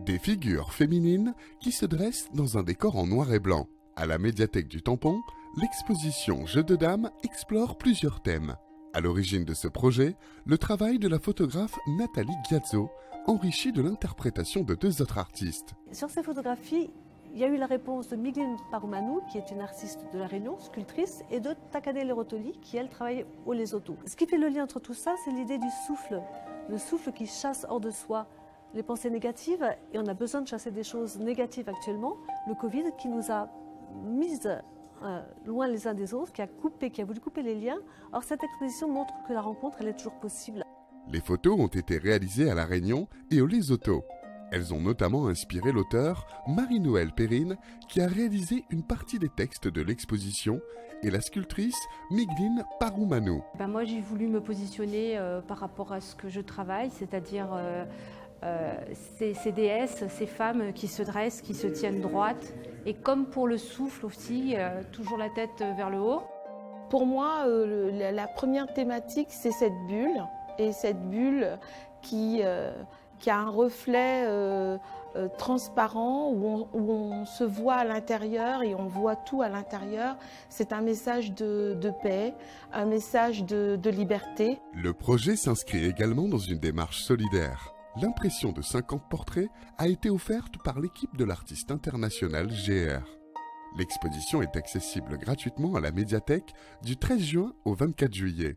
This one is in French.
Des figures féminines qui se dressent dans un décor en noir et blanc. À la médiathèque du Tampon, l'exposition Jeux de dames explore plusieurs thèmes. À l'origine de ce projet, le travail de la photographe Nathalie Ghiazzo, enrichi de l'interprétation de deux autres artistes. Sur ces photographies, il y a eu la réponse de Migline Paroumanou, qui est une artiste de La Réunion, sculptrice, et de Takane Lerotoli, qui elle travaille au Lesotho. Ce qui fait le lien entre tout ça, c'est l'idée du souffle. Le souffle qui chasse hors de soi les pensées négatives, et on a besoin de chasser des choses négatives actuellement. Le Covid qui nous a mises loin les uns des autres, qui a voulu couper les liens. Or cette exposition montre que la rencontre, elle est toujours possible. Les photos ont été réalisées à La Réunion et au Lesotho. Elles ont notamment inspiré l'auteur Marie-Noëlle Perrine, qui a réalisé une partie des textes de l'exposition, et la sculptrice Migline Paroumanou. Moi, j'ai voulu me positionner par rapport à ce que je travaille, c'est-à-dire ces déesses, ces femmes qui se dressent, qui se tiennent droites, et comme pour le souffle aussi, toujours la tête vers le haut. Pour moi, la première thématique, c'est cette bulle, et cette bulle qui a un reflet transparent où on se voit à l'intérieur et on voit tout à l'intérieur. C'est un message de paix, un message de liberté. Le projet s'inscrit également dans une démarche solidaire. L'impression de 50 portraits a été offerte par l'équipe de l'artiste international GR. L'exposition est accessible gratuitement à la médiathèque du 13 juin au 24 juillet.